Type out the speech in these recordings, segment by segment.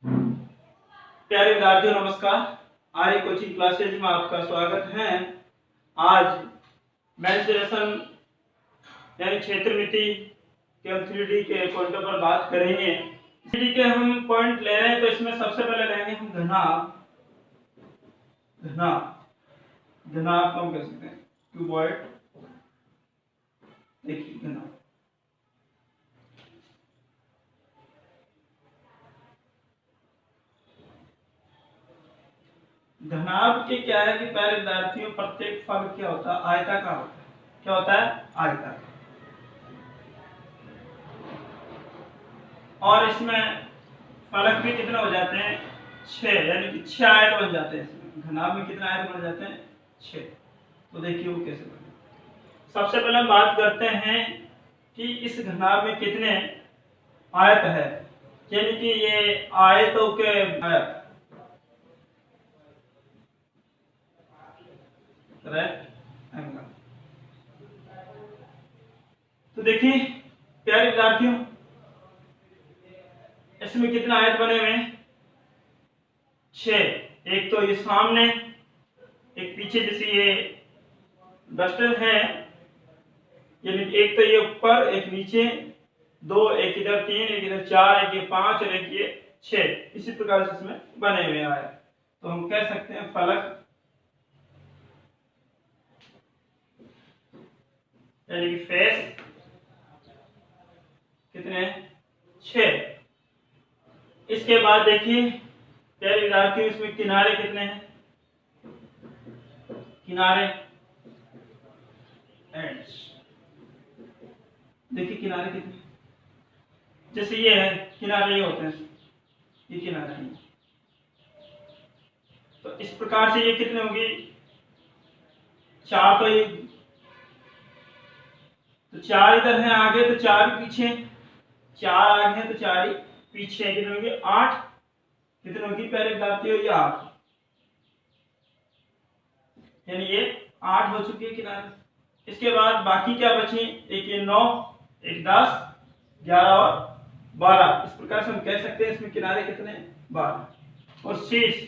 प्यारे विद्यार्थियों नमस्कार। आर्य कोचिंग क्लासेज में आपका स्वागत है। आज मेंसुरेशन यानी क्षेत्रमिति के हम 3D के पॉइंटों पर बात करेंगे। 3D के हम पॉइंट ले रहे हैं तो इसमें सबसे पहले लेंगे हम घनाभ। घनाभ को हम कह सकते हैं क्यूबॉइड। देखिए घनाभ घनाभ के क्या है कि पहले विद्यार्थियों प्रत्येक फल क्या होता है, आयताकार होता है। क्या होता है? आयताकार। और इसमें फलक भी कितने हो जाते हैं? 6, यानी कि 6 आयत बन जाते हैं। इसमें घनाभ में कितने आयत बन जाते हैं? 6। तो देखिए वो कैसे बने। सबसे पहले हम बात करते हैं कि इस घनाभ में कितने आयत है, यानी कि ये आयतों के आयत। तो देखिए प्यारे विद्यार्थियों, इसमें कितने आयत बने हुए हैं? 6। एक तो ये सामने, एक पीछे, जैसे ये डस्टर है, यानी एक तो ये ऊपर, एक नीचे, 2, एक इधर 3, एक इधर 4, एक ये 5 और एक ये 6। इसी प्रकार से इसमें बने हुए आयत। तो हम कह सकते हैं फलक यानी कि फेस कितने? 6। इसके बाद देखिए प्यारे विद्यार्थियों, इसमें किनारे कितने हैं? किनारे एंड्स, देखिए किनारे कितने, जैसे ये है किनारे, ये होते हैं, ये किनारे हैं। तो इस प्रकार से ये कितने होंगी? 4। तो 4 इधर है आगे, तो 4 पीछे, 4 आगे है तो 4 ही पीछे। कितने होंगे? 8। कितने होंगी प्यारे विद्यार्थियों? ये 8, यानी ये 8 हो चुकी है किनारे। इसके बाद बाकी क्या बचे? एक ये 9, एक 10, 11 और 12। इस प्रकार से हम कह सकते हैं इसमें किनारे कितने? 12। और शीर्ष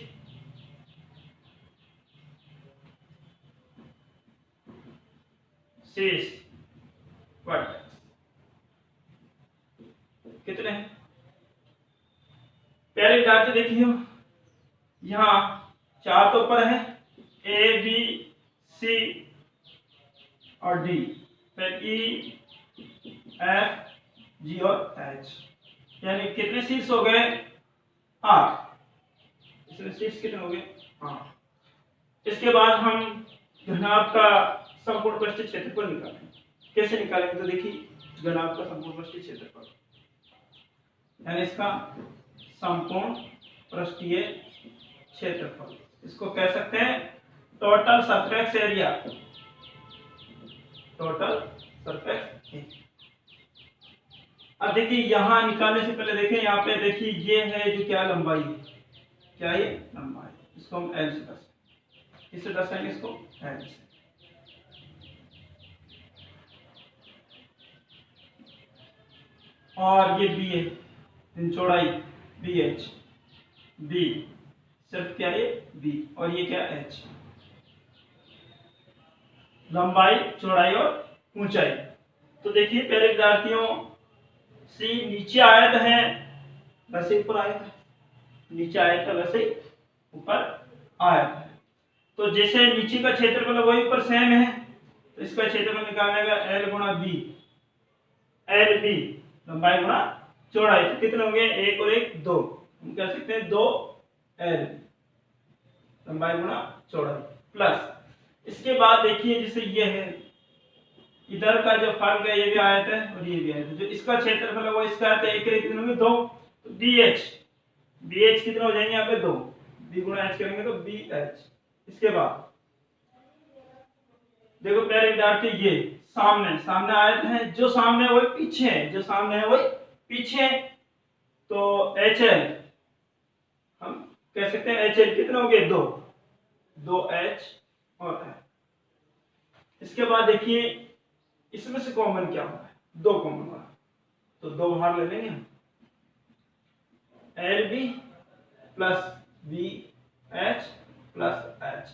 कितने हैं प्यारे विद्यार्थी? देखिए यहाँ 4 तो ऊपर है, ए बी सी और डी, फिर ई एफ जी और एच, यानी कितने शीर्ष हो गए? 8। इसमें शीर्ष कितने हो गए? 8। इसके बाद हम घनाभ का संपूर्ण पृष्ठीय क्षेत्रफल निकालेंगे। कैसे निकालेंगे? तो देखिए घनाभ का संपूर्ण पृष्ठीय क्षेत्रफल यानी इसका संपूर्ण पृष्ठीय क्षेत्रफल, इसको कह सकते हैं total surface area. Total surface area. अब देखिए यहां निकालने से पहले देखें, यहाँ पे देखिए ये है जो क्या लंबाई है, क्या ये लंबाई, इसको हम एल से दर्शाएंगे। किससे दर्शाएंगे इसको? एल से। और ये बी है, चौड़ाई बी एच, बी सिर्फ क्या है? बी। और ये क्या? एच, लंबाई, चौड़ाई और ऊंचाई। तो देखिए प्यारे विद्यार्थियों, सी नीचे आयत है वैसे ऊपर आयत है, नीचे आयत है वैसे ऊपर आयत है। तो जैसे नीचे का क्षेत्रफल वही ऊपर सेम है, तो इसका क्षेत्रफल निकालने का एल गुणा बी, एल बी लंबाई गुणा चौड़ाई। तो कितने होंगे? 1 और 1 2, हम कह सकते हैं 2 एल लंबाई गुणा चौड़ाई प्लस। इसके बाद देखिए जैसे ये है, इधर का जो फर्क है ये भी आयत है और ये भी आयत है, जो इसका क्षेत्रफल है वो इसका आयत है। 1 कितने होंगे? 2। तो बी एच कितने हो जाएंगे? यहाँ पे 2, बी गुणा एच करेंगे तो बी एच। इसके बाद देखो प्यारे विद्यार्थी, ये सामने आयत है, जो सामने है वही पीछे है, जो सामने है वही पीछे। तो एच एल हम कह सकते हैं, एच एल कितने हो गए? 2 एच और एल। इसके बाद देखिए इसमें से कॉमन क्या होगा? 2 कॉमन होगा, तो 2 बाहर ले लेंगे हम, L B plus B H plus H.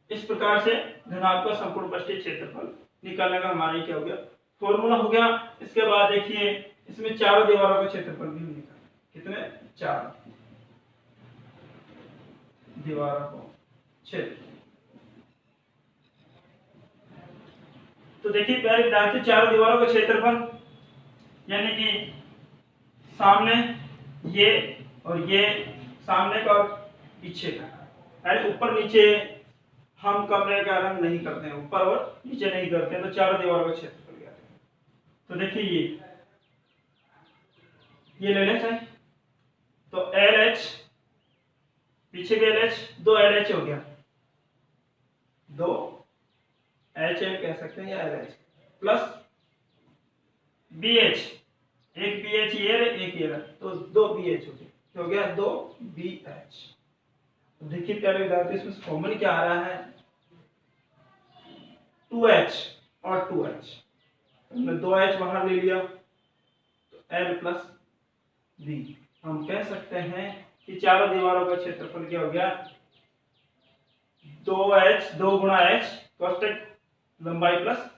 इस प्रकार से घनाभ का संपूर्ण पृष्ठीय क्षेत्रफल निकालने का हमारा क्या हो गया, फॉर्मूला हो गया। इसके बाद देखिए इसमें चारों दीवारों का क्षेत्रफल भी निकालना। कितने, 4 दीवारों को क्षेत्र। तो देखिए पहले विद्यार्थी चारों दीवारों का क्षेत्रफल यानी कि सामने ये और ये, सामने का और पीछे का, यानी ऊपर नीचे हम कमरे का रंग नहीं करते हैं, ऊपर और नीचे नहीं करते हैं, तो चारों दीवारों का क्षेत्रफल क्या है। तो देखिए ये ले लें चाहिए, तो एल एच, पीछे भी एल एच, 2 एल एच हो गया, 2 एच एल कह सकते हैं या L H, plus B H, एक बी एच ये एक ये, तो 2 बी एच हो गया 2 बी एच। देखिए पहले विद्यार्थी इसमें कॉमन क्या आ रहा है, 2h और 2h, हमने 2h बाहर ले लिया, तो l प्लस b। हम कह सकते हैं कि चारों दीवारों का क्षेत्रफल क्या हो गया, 2h 2 गुणा h कोष्टक लंबाई प्लस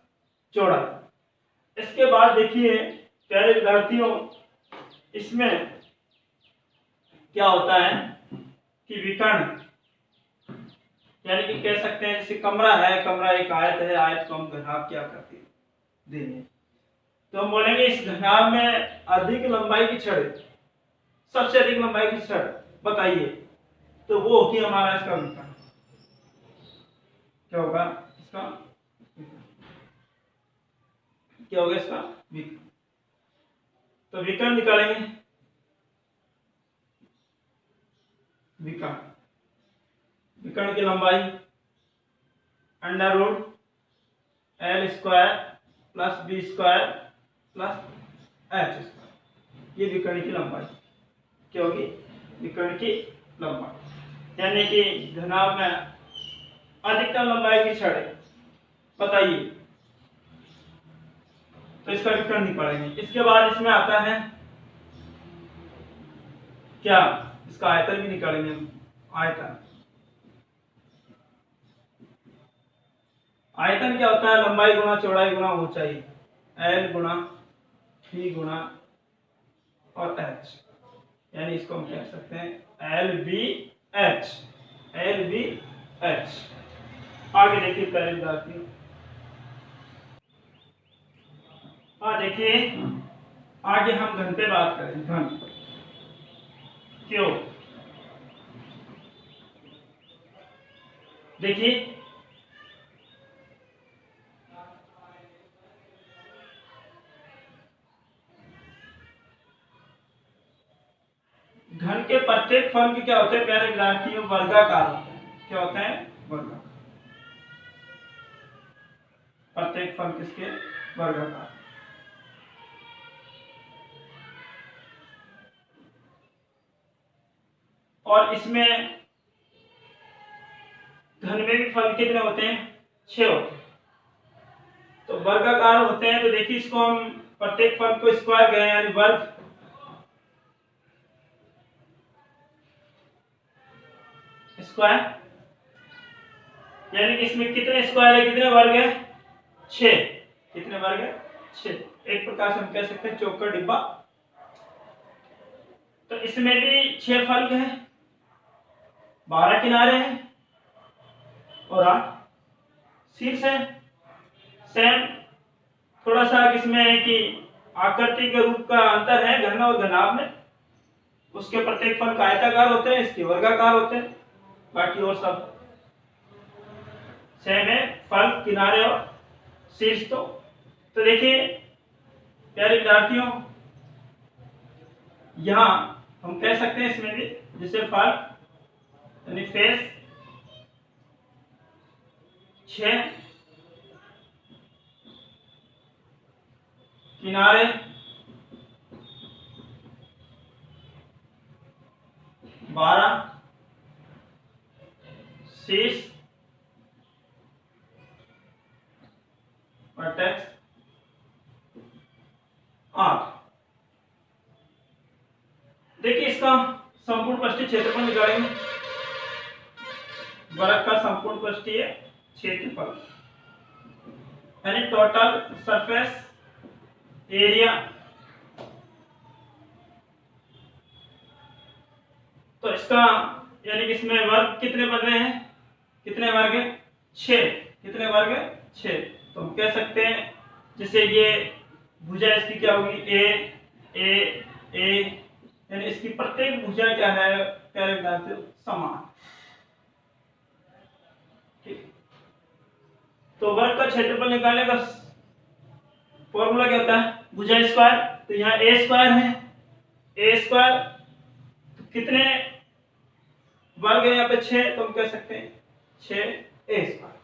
चौड़ाई। इसके बाद देखिए प्यारे विद्यार्थियों इसमें क्या होता है कि विकर्ण, यानी कि कह सकते हैं जैसे कमरा है, कमरा एक आयत है, आयत को हम घनाभ क्या करते हैं, देंगे, तो हम बोलेंगे इस घनाभ में अधिक लंबाई की छड़, सबसे अधिक लंबाई की छड़ बताइए, तो वो होगी हमारा इसका विकर्ण। क्या होगा इसका, क्या होगा इसका विकर्ण। तो विकर्ण निकालेंगे, विकर्ण, विकर्ण की लंबाई under root L square plus B square plus H square, ये विकर्ण की लंबाई क्या होगी, विकर्ण की लंबाई, यानी कि घनाभ में अधिकतम लंबाई की छड़ बताइए, तो इसका विकर्ण निकालेंगे। इसके बाद इसमें आता है क्या, इसका आयतन भी निकालेंगे, आयतन, आयतन क्या होता है, लंबाई गुणा चौड़ाई गुणा ऊंचाई, एल गुणा बी गुणा और एच, यानी इसको हम कह सकते हैं L B H, L B H. आगे देखिए पहले विद्यार्थी, हाँ देखिए आगे हम घन पे बात करें, घन क्यों, देखिए घन के प्रत्येक फल के क्या होते हैं प्यारे विद्यार्थियों, वर्गाकार होते हैं। क्या होते हैं, वर्गाकार, प्रत्येक फल किसके, वर्गाकार। और इसमें घन में भी फल कितने होते हैं, 6 होते हैं, तो वर्गाकार होते हैं। तो देखिए इसको हम प्रत्येक फल को स्क्वायर कहें, यानी वर्ग, स्क्वायर, यानी कि इसमें कितने स्क्वायर है, कितने वर्ग है, 6, कितने वर्ग है, 6। एक प्रकार से हम कह सकते हैं चौकर डिब्बा। तो इसमें भी 6 फलक हैं, 12 किनारे हैं और 8 शीर्ष है। सेम थोड़ा सा इसमें है कि आकृति के रूप का अंतर है घन और घनाभ में, उसके प्रत्येक फलक आयताकार होते हैं, इसके वर्गाकार होते हैं, बाकी और सब सेम है, फल, किनारे और शीर्ष। तो देखिए प्यारे विद्यार्थियों यहां हम कह सकते हैं इसमें भी जैसे फल यानी फेस 6, किनारे 12, शीर्ष वर्टेक्स 8। देखिए इसका संपूर्ण पृष्ठीय क्षेत्रफल निकालेंगे। वर्ग का संपूर्ण पृष्ठीय क्षेत्रफल यानी टोटल सरफेस एरिया। तो इसका यानी कि इसमें वर्ग कितने बन रहे हैं, कितने वर्ग है 6, कितने वर्ग है 6। तो हम कह सकते हैं जैसे ये भुजा इसकी क्या होगी ए यानी इसकी प्रत्येक भुजा क्या है प्यारे विद्यार्थियों समान। ठीक, तो वर्ग का क्षेत्रफल निकालने का फॉर्मूला क्या होता है भुजा स्क्वायर। तो यहाँ ए स्क्वायर है, ए स्क्वायर तो कितने वर्ग है यहाँ पे 6, तो हम कह सकते हैं 6 ए स्क्वायर।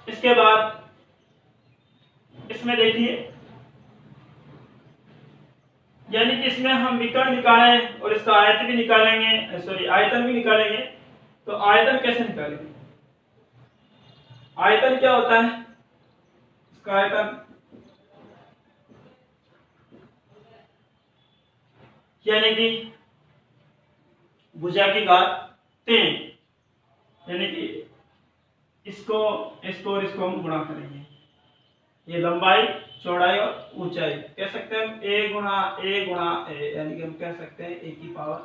इसके बाद इसमें देखिए यानी कि इसमें हम विकर्ण निकालें और इसका आयत भी निकालेंगे, सॉरी आयतन भी निकालेंगे। तो आयतन कैसे निकालेंगे, आयतन क्या होता है इसका आयतन यानी कि भुजा की घात 3 यानी कि इसको और इसको हम गुणा करेंगे। ये लंबाई चौड़ाई और ऊंचाई कह सकते हैं हम ए गुणा ए यानी कि हम कह सकते हैं ए की पावर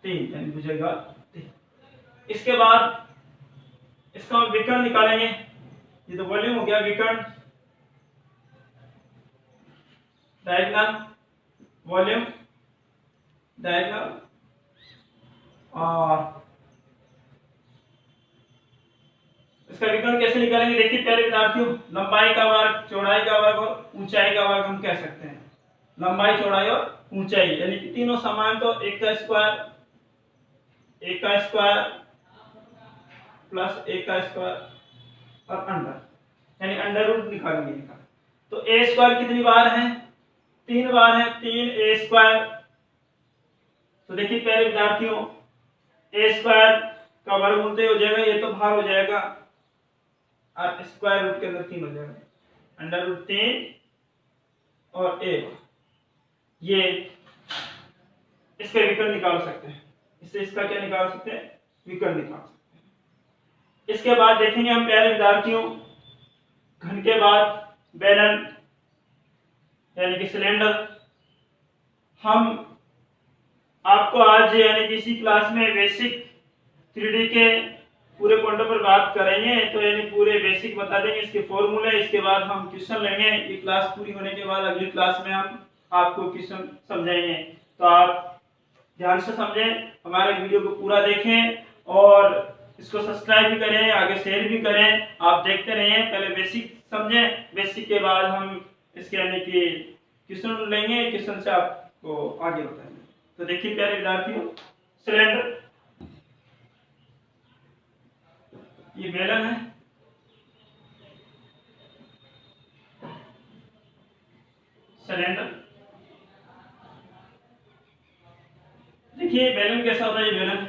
3 यानी भुजा की घात 3। इसके बाद इसका हम विकर्ण निकालेंगे। ये तो वॉल्यूम हो गया, विकर्ण डायगोनल वॉल्यूम डायगोनल और इसका विकर्ण कैसे निकालेंगे देखिए प्यारे विद्यार्थियों, लंबाई का वर्ग चौड़ाई का वर्ग और ऊंचाई का वर्ग हम कह सकते हैं। लंबाई चौड़ाई और ऊंचाई यानी कि तीनों समान, तो एक का स्क्वायर प्लस एक का स्क्वायर और अंडर यानी अंडर रूट निकालेंगे इनका। तो ए स्क्वायर कितनी बार है 3 बार है, 3 ए स्क्वायर। तो देखिए प्यारे विद्यार्थियों ए स्क्वायर का वर्गमूल हो जाएगा, ये तो बाहर हो जाएगा और स्क्वायर रूट के अंदर 3 हो जाएगा, अंडर रूट 3 और ए। ये इसके विकर्ण निकाल सकते हैं, इससे इसका क्या निकाल सकते हैं विकर्ण निकाल सकते हैं। इसके बाद देखेंगे हम प्यारे विद्यार्थियों घन के बाद बेलन यानी कि सिलेंडर। हम आपको आज यानी कि इसी क्लास में बेसिक 3D के पूरे पॉइंटों पर बात करेंगे, तो यानी पूरे बेसिक बता देंगे, इसके फॉर्मूले। इसके बाद हम क्वेश्चन लेंगे। ये क्लास पूरी होने के बाद अगली क्लास में हम आपको क्वेश्चन समझाएंगे। तो आप ध्यान से समझें, हमारे वीडियो को पूरा देखें और इसको सब्सक्राइब भी करें, आगे शेयर भी करें। आप देखते रहिए, पहले बेसिक समझें, बेसिक के बाद हम इसके यानी कि क्वेश्चन लेंगे, क्वेश्चन से आपको आगे बताएंगे। तो देखिए प्यारे विद्यार्थियों सिलेंडर, ये बेलन है, सिलेंडर। देखिए बेलन कैसा होता है, ये बेलन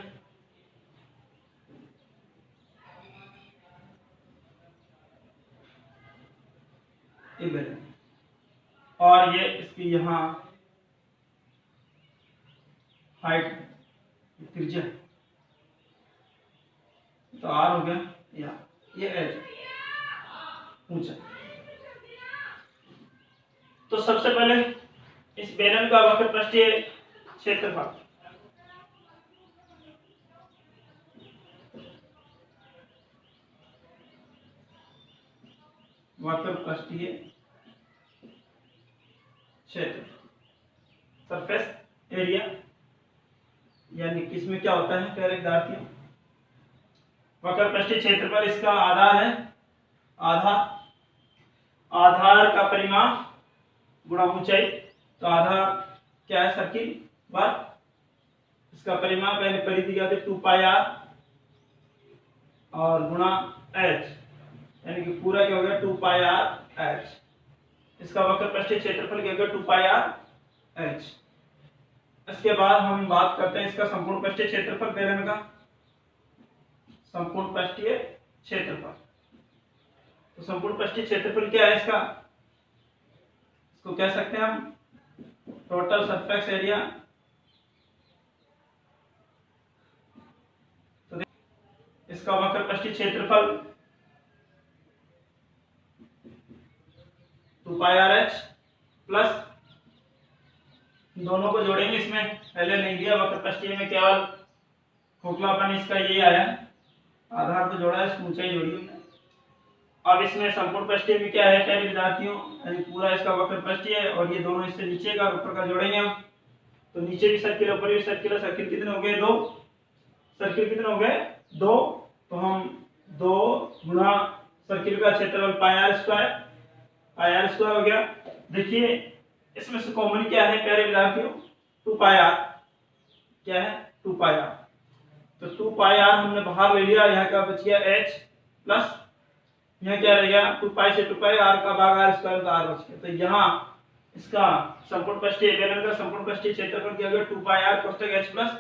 ये बेलन और ये इसकी यहाँ हाइट त्रिज्या, तो आर हो गया या ये एच ऊंचा। तो सबसे पहले इस बेलन का वक्र पृष्ठीय क्षेत्रफल वक्र पृष्ठीय क्षेत्र सरफेस एरिया यानी कि इसमें क्या होता है प्यारे विद्यार्थियों वक्र पृष्ठीय क्षेत्रफल इसका आधार है, आधार का परिमाण गुणा ऊंचाई। तो आधार क्या है सर्किल वर्ग, इसका परिमाण पहले परिधि क्या होती है 2 पाई r और गुणा h यानी कि पूरा क्या हो गया 2 पाई r h। इसका वक्र पृष्ठीय क्षेत्रफल क्या होगा 2 पाई r h। इसके बाद हम बात करते हैं इसका संपूर्ण पृष्ठीय क्षेत्रफल बेलन का, संपूर्ण पृष्ठीय क्षेत्रफल। तो संपूर्ण पृष्ठीय क्षेत्रफल क्या है इसका, इसको कह सकते हैं हम टोटल सरफेस एरिया इसका वक्रपष्टीय क्षेत्रफल 2 पाई आर एच प्लस दोनों को जोड़ेंगे। इसमें पहले नहीं दिया वक्रपष्टीय में, केवल खोखलापन इसका ये आया, आधार तो जोड़ा है, इसकी ऊंचाई जोड़ी हमने। अब इसमें संपूर्ण पष्टीय में क्या है प्यारे विद्यार्थियों, यानी पूरा इसका वक्रपष्टीय है और ये दोनों इससे नीचे का ऊपर का जोड़ेंगे हम, तो नीचे भी सर्किल ऊपर भी सर्किल, सर्किल कितने हो गए 2, सर्किल कितने हो गए 2, तो हम 2 गुणा सर्किल का क्षेत्रफल पाई आर स्क्वायर हो गया। देखिए इसमें से कॉमन क्या है प्यारे विद्यार्थियों, 2 पाई आर, क्या है 2 पाई आर, तो 2 पाई आर हमने बाहर ले लिया, यहाँ का बच गया h प्लस यहाँ क्या रहेगा 2 पाई से 2 पाई आर का भाग आर स्क्वायर का आर बच गया। तो यहाँ इसका संपूर्ण पष्टीय बेलन का संपूर्ण पष्टीय क्षेत्रफल क्या हो गया 2 पाई आर कोष्टक h प्लस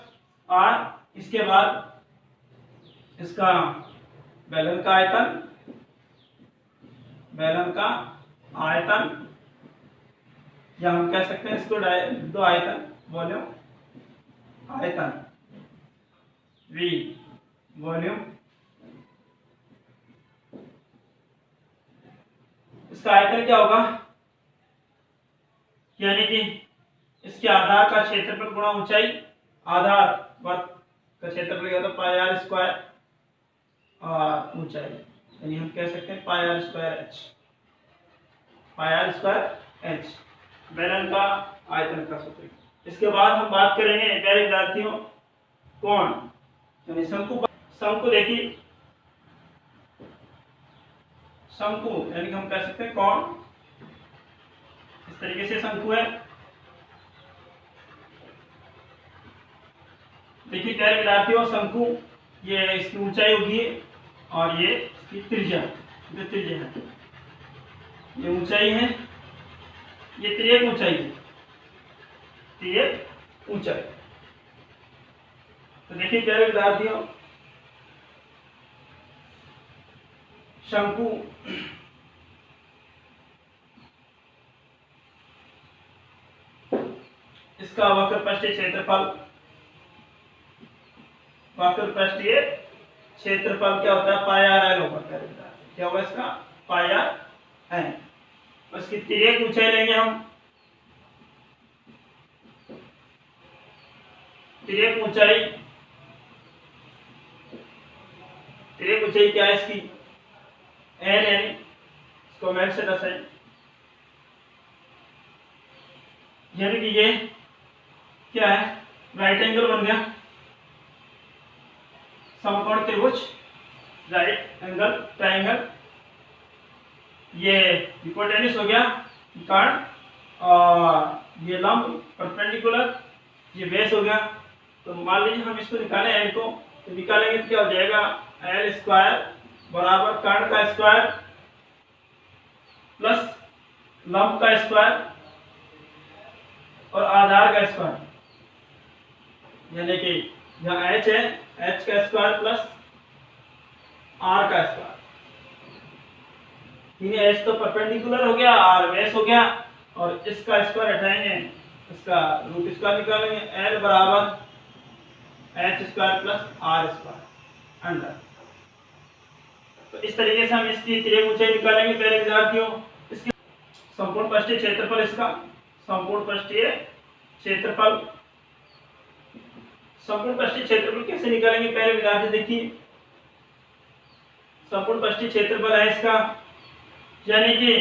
आर। इसके बाद इसका बेलन का आयतन या हम कह सकते हैं इसको दो आयतन, वॉल्यूम आयतन v वॉल्यूम, इसका आयतन क्या होगा, यानी कि इसके आधार का क्षेत्रफल गुणा ऊंचाई, आधार वर्ग का क्षेत्रफल क्या होता है पाई आर स्क्वायर और ऊंचाई, यानी हम कह सकते हैं पाई आर स्क्वायर एच बेलन का आयतन का सूत्र। इसके बाद हम बात करेंगे प्यारे विद्यार्थियों कोण, यानी शंकु देखिए शंकु, यानी कि हम कह सकते हैं कोण, इस तरीके से शंकु है। देखिए प्यारे विद्यार्थियों शंकु, ये इसकी ऊंचाई होगी और ये इसकी त्रिज्या, जो त्रिज्या है ये ऊंचाई है, ये त्रियक ऊंचाई है, त्रियक ऊंचाई। तो देखिए प्यारे विद्यार्थियों शंकु इसका वक्रपष्टीय क्षेत्रफल क्या होता है पाई आर एल होगा, क्या होगा इसका पाई आर एल। उसकी तिर्यक ऊंचाई लेंगे हम, तिर्यक ऊंचाई क्या है इसकी एल, यानी इसको मैं से दर्शाएं, यानी कि ये क्या है राइट एंगल बन गया, समकोण त्रिभुज राइट एंगल ट्रायंगल, ये हिपोटेन्यूस हो गया कर्ण और ये लंब परपेंडिकुलर, ये बेस हो गया। तो मान लीजिए हम इसको निकालें एल को, तो निकालेंगे तो क्या हो जाएगा एल स्क्वायर बराबर कर्ण का स्क्वायर प्लस लंब का स्क्वायर और आधार का स्क्वायर, यानी कि यहाँ h है h का स्क्वायर प्लस r का स्क्वायर, h तो परपेंडिकुलर हो गया r बेस हो गया और इसका स्क्वायर हटाएंगे, इसका रूट स्क्वायर निकालेंगे, l बराबर h square plus r square under. तो इस तरीके से हम इसकी त्रियक ऊंचाई निकालेंगे पहले विद्यार्थियों। इसकी संपूर्ण पष्टीय क्षेत्रफल, इसका संपूर्ण पष्टीय क्षेत्रफल कैसे निकालेंगे पहले विद्यार्थी देखिए, संपूर्ण पष्टीय क्षेत्रफल है इसका, यानी कि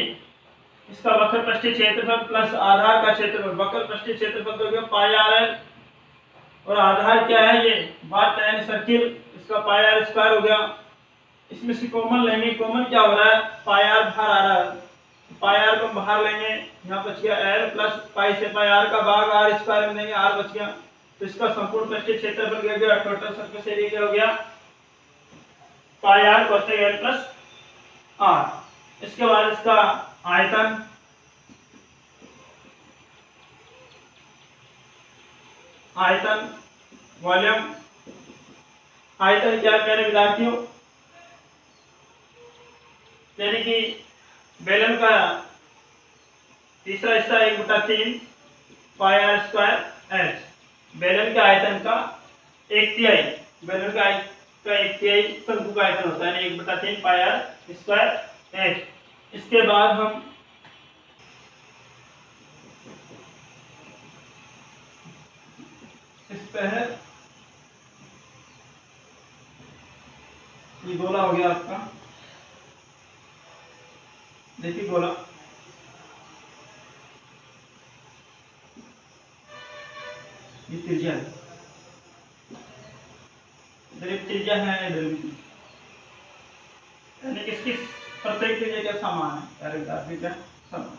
इसका वक्र पष्टीय क्षेत्रफल प्लस आधार का क्षेत्रफल, वक्र पष्टीय क्षेत्रफल तो हो गया पाई आर एल और आधार क्या है ये बात यानी सर्किल, इसका पाई आर स्क्वायर हो गया। इसमें से कॉमन लेंगे, कॉमन क्या हो रहा है पाई आर बाहर आ रहा है, पाई आर को बाहर लेंगे, यहाँ बच गया एल प्लस पाई से पाई आर का भाग आर स्क्वायर में देंगे, आर बच गया। तो इसका संपूर्ण पष्टीय क्षेत्रफल क्या गया, टोटल सरफेस एरिया क्या हो गया पाई आर कोष्टक एल प्लस आर। इसके बाद इसका आयतन वॉल्यूम, आयतन क्या है मेरे विद्यार्थियों, यानी कि बेलन का तीसरा हिस्सा 1/3 पाई आर स्क्वायर एच, बेलन के आयतन का 1/3, बेलन का का एक तिहाई शंकु का आयतन होता है, 1/3 पाई आर स्क्वायर एच। इसके बाद हम इस पे है, ये गोला हो गया आपका, देखिए गोला, ये त्रिज्या है, इधर एक त्रिज्या है, इधर भी, यानी इसकी प्रत्येक त्रिज्या क्या समान है, क्या समान।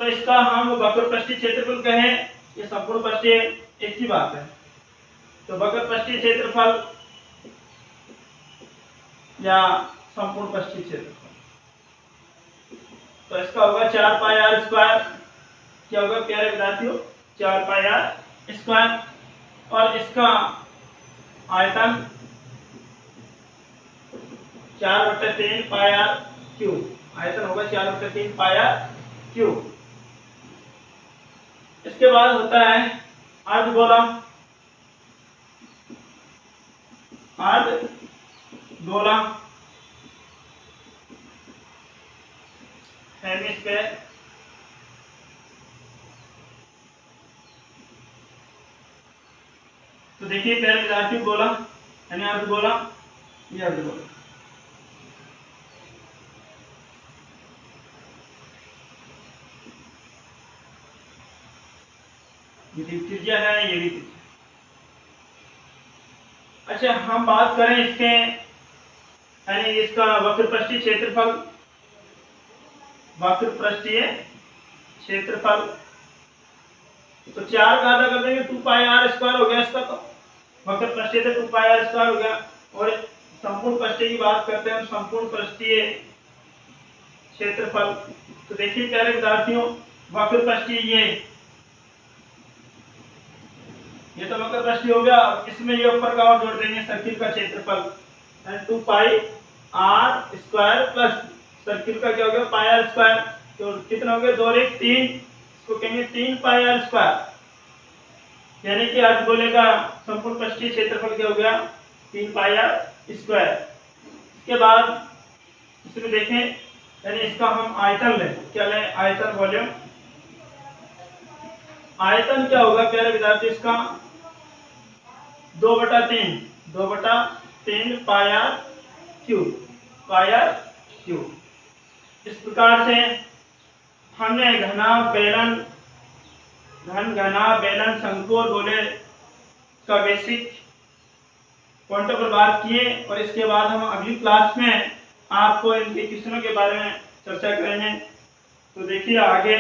तो इसका हम वक्र पृष्ठीय क्षेत्रफल कहें, ये संपूर्ण पृष्ठीय एक ही बात है। तो वक्र पृष्ठीय क्षेत्रफल या संपूर्ण पृष्ठीय क्षेत्रफल, तो इसका होगा 4 पाई आर स्क्वायर। क्या होगा प्यारे विद्यार्थियों, 4 पाई आर स्क्वायर, और इसका आयतन 4/3 पाई आर क्यूब, आयतन होगा 4/3 पाई आर क्यूब। इसके बाद होता है अर्धगोला, अर्धगोला हेमिस्फीयर, तो देखिए प्यारे विद्यार्थी, गोला यानी अर्धगोला, ये अर्धगोला, ये त्रिज्या है, ये भी त्रिज्या। अच्छा, हम बात करें इसके यानी इसका वक्र पृष्ठीय क्षेत्रफल, वक्र पृष्ठीय क्षेत्रफल, तो 4 का आधा कर देंगे 2 पाई आर स्क्वायर हो गया इसका, तो वक्र पृष्ठीय से 2 पाई आर स्क्वायर हो गया। और संपूर्ण पृष्ठीय की बात करते हैं हम, संपूर्ण पृष्ठीय क्षेत्रफल, तो देखिए प्यारे विद्यार्थियों, वक्र पृष्ठीय ये तो वक्र पृष्ठीय हो गया, इसमें ये ऊपर का और जोड़ देंगे सर्किल का क्षेत्रफल, 2 पाई आर स्क्वायर प्लस सर्किल का क्या हो गया पाई आर स्क्वायर, तो कितना हो गया 2 और 1 3, इसको कहेंगे 3 पाई आर स्क्वायर, यानी कि अर्धगोले का संपूर्ण पृष्ठीय क्षेत्रफल क्या हो गया 3 पाई आर स्क्वायर। इसके बाद इसमें देखें, यानी इसका हम आयतन लें, क्या लें, आयतन वॉल्यूम, आयतन क्या होगा प्यारे विद्यार्थी, इसका 2/3 pi R cube, pi R cube. इस प्रकार से हमने घना बेलन शंकु और गोले का बेसिक पॉइंटों पर बात किए, और इसके बाद हम अगली क्लास में आपको इनके क्वेश्चनों के बारे में चर्चा करेंगे। तो देखिए आगे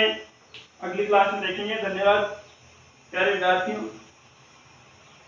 अगली क्लास में देखेंगे। धन्यवाद प्यारे विद्यार्थियों।